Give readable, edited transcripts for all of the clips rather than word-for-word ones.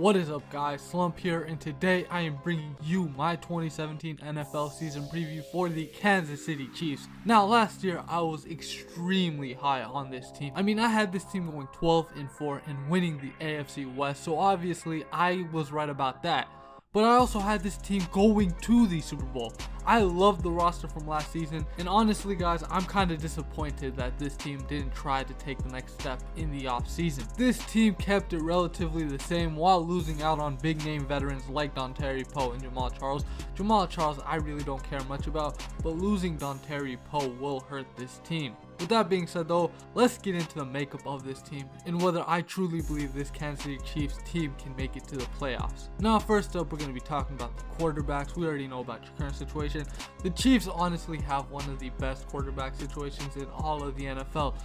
What is up guys, Slump here, and today I am bringing you my 2017 NFL season preview for the Kansas City Chiefs. Now last year I was extremely high on this team. I had this team going 12-4 and winning the AFC West, so obviously I was right about that. But I also had this team going to the Super Bowl. I loved the roster from last season, and honestly guys, I'm kind of disappointed that this team didn't try to take the next step in the offseason. This team kept it relatively the same while losing out on big name veterans like Dontari Poe and Jamal Charles. Jamal Charles I really don't care much about, but losing Dontari Poe will hurt this team. With that being said though, let's get into the makeup of this team and whether I truly believe this Kansas City Chiefs team can make it to the playoffs. Now first up, we're going to be talking about the quarterbacks. We already know about your current situation. The Chiefs honestly have one of the best quarterback situations in all of the NFL.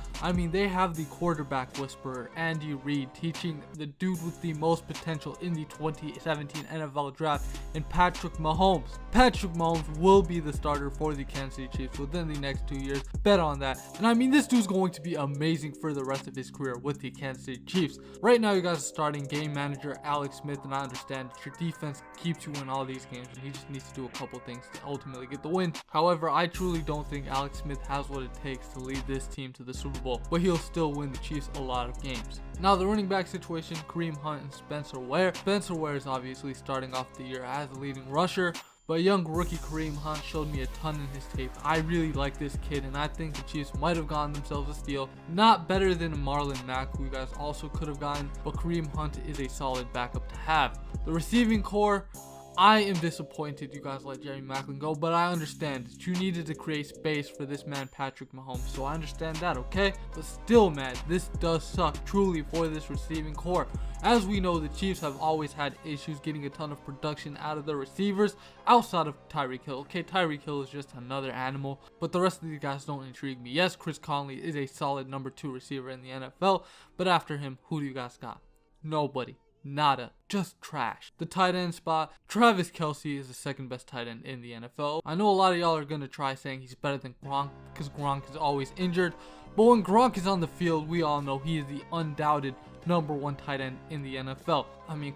They have the quarterback whisperer, Andy Reid, teaching the dude with the most potential in the 2017 NFL draft, and Patrick Mahomes. Patrick Mahomes will be the starter for the Kansas City Chiefs within the next 2 years. Bet on that. And this dude's going to be amazing for the rest of his career with the Kansas City Chiefs. Right now, you guys are starting game manager Alex Smith, and I understand that your defense keeps you in all these games, and he just needs to do a couple things to ultimately get the win. However, I truly don't think Alex Smith has what it takes to lead this team to the Super Bowl, but he'll still win the Chiefs a lot of games. Now, the running back situation, Kareem Hunt and Spencer Ware. Spencer Ware is obviously starting off the year as the leading rusher, but young rookie Kareem Hunt showed me a ton in his tape. I really like this kid, and I think the Chiefs might have gotten themselves a steal. Not better than Marlon Mack, who you guys also could have gotten, but Kareem Hunt is a solid backup to have. The receiving core, I am disappointed you guys let Jerry Maclin go, but I understand that you needed to create space for this man Patrick Mahomes, so I understand that, okay? But still, man, this does suck truly for this receiving core. As we know, the Chiefs have always had issues getting a ton of production out of their receivers outside of Tyreek Hill. Okay, Tyreek Hill is just another animal, but the rest of these guys don't intrigue me. Yes, Chris Conley is a solid number 2 receiver in the NFL, but after him, who do you guys got? Nobody. Nada. Just trash. The tight end spot, Travis Kelce is the second best tight end in the NFL. I know a lot of y'all are going to try saying he's better than Gronk because Gronk is always injured, but when Gronk is on the field, we all know he is the undoubted number 1 tight end in the NFL.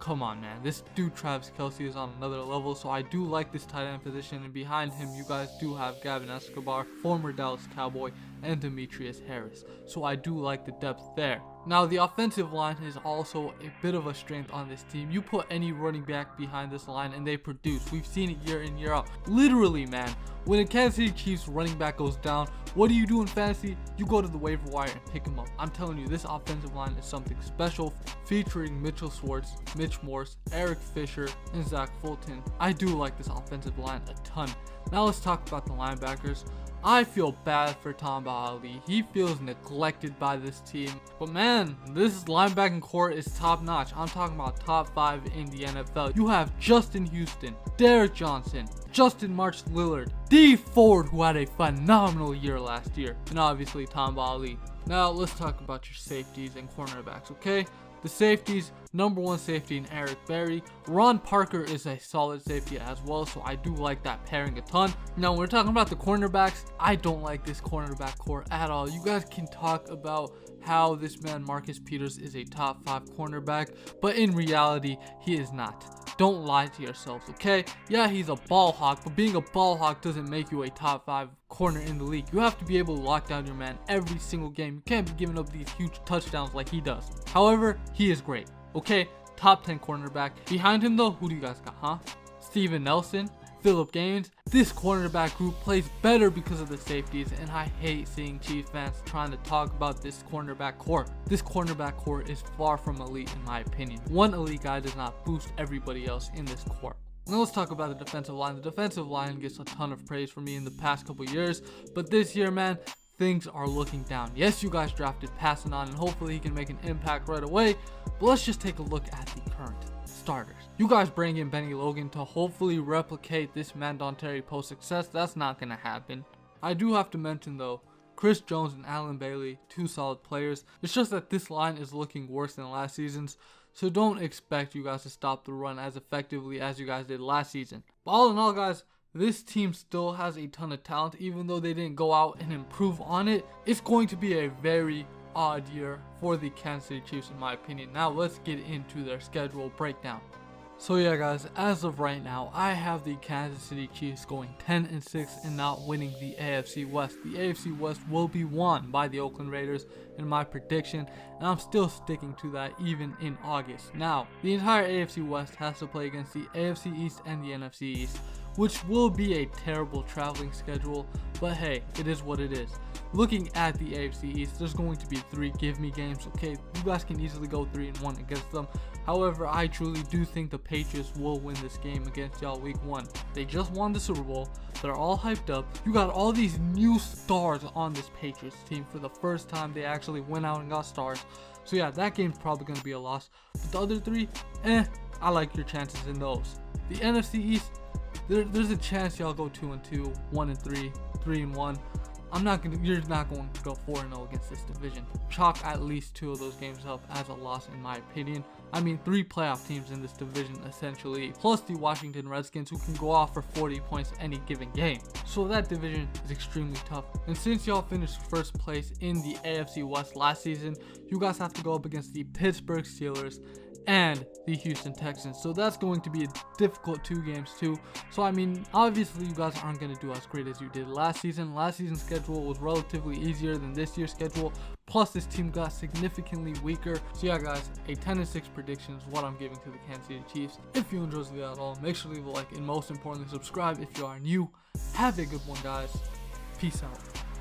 Come on, man. This dude Travis Kelce is on another level, so I do like this tight end position, and behind him you guys do have Gavin Escobar, former Dallas Cowboy, and Demetrius Harris, so I do like the depth there. Now, the offensive line is also a bit of a strength on this team. You put any running back behind this line and they produce. We've seen it year in, year out. Literally, man, when a Kansas City Chiefs running back goes down, what do you do in fantasy? You go to the waiver wire and pick him up. I'm telling you, this offensive line is something special, featuring Mitchell Schwartz, Mitch Morse, Eric Fisher, and Zach Fulton. I do like this offensive line a ton. Now let's talk about the linebackers. I feel bad for Tamba Ali. He feels neglected by this team. But man, this linebacking core is top notch. I'm talking about top 5 in the NFL. You have Justin Houston, Derek Johnson, Justin March Lillard, D Ford, who had a phenomenal year last year, and obviously Tamba Ali. Now let's talk about your safeties and cornerbacks, okay? The safeties, number 1 safety in Eric Berry. Ron Parker is a solid safety as well, so I do like that pairing a ton. Now, when we're talking about the cornerbacks, I don't like this cornerback core at all. You guys can talk about how this man Marcus Peters is a top 5 cornerback, but in reality, he is not. Don't lie to yourselves, okay? Yeah, he's a ball hawk, but being a ball hawk doesn't make you a top 5 corner in the league. You have to be able to lock down your man every single game. You can't be giving up these huge touchdowns like he does. However, he is great, okay? Top 10 cornerback. Behind him though, who do you guys got, huh? Steven Nelson, Phillip Gaines. This cornerback group plays better because of the safeties, and I hate seeing Chiefs fans trying to talk about this cornerback core. This cornerback core is far from elite in my opinion. One elite guy does not boost everybody else in this core. Now let's talk about the defensive line. The defensive line gets a ton of praise from me in the past couple years, but this year, man, things are looking down. Yes, you guys drafted Passanon, and hopefully he can make an impact right away, but let's just take a look at the current starters. You guys bring in Benny Logan to hopefully replicate this man Dontari Poe success. That's not going to happen. I do have to mention though, Chris Jones and Allen Bailey, 2 solid players. It's just that this line is looking worse than last season's, so don't expect you guys to stop the run as effectively as you guys did last season. But all in all, guys, this team still has a ton of talent. Even though they didn't go out and improve on it, it's going to be a very, odd year for the Kansas City Chiefs in my opinion. Now let's get into their schedule breakdown. So yeah guys, as of right now, I have the Kansas City Chiefs going 10-6 and not winning the AFC West. The AFC West will be won by the Oakland Raiders in my prediction, and I'm still sticking to that even in August. Now, the entire AFC West has to play against the AFC East and the NFC East, which will be a terrible traveling schedule, but hey, it is what it is. Looking at the AFC East, there's going to be 3 give me games. Okay, you guys can easily go 3-1 against them. However, I truly do think the Patriots will win this game against y'all week 1. They just won the Super Bowl. They're all hyped up. You got all these new stars on this Patriots team. For the first time, they actually went out and got stars. So yeah, that game's probably going to be a loss. But the other 3, I like your chances in those. The NFC East, there's a chance y'all go 2-2, 1-3, 3-1. You're not going to go 4-0 against this division. Chalk at least 2 of those games up as a loss in my opinion. I mean, 3 playoff teams in this division essentially, plus the Washington Redskins, who can go off for 40 points any given game. So that division is extremely tough. And since y'all finished first place in the AFC West last season, you guys have to go up against the Pittsburgh Steelers and the Houston Texans. So that's going to be a difficult 2 games too. So I mean, obviously you guys aren't going to do as great as you did last season. Last season's schedule was relatively easier than this year's schedule. Plus this team got significantly weaker. So yeah guys, a 10-6 prediction is what I'm giving to the Kansas City Chiefs. If you enjoyed the video at all, make sure to leave a like, and most importantly subscribe if you are new. Have a good one guys. Peace out.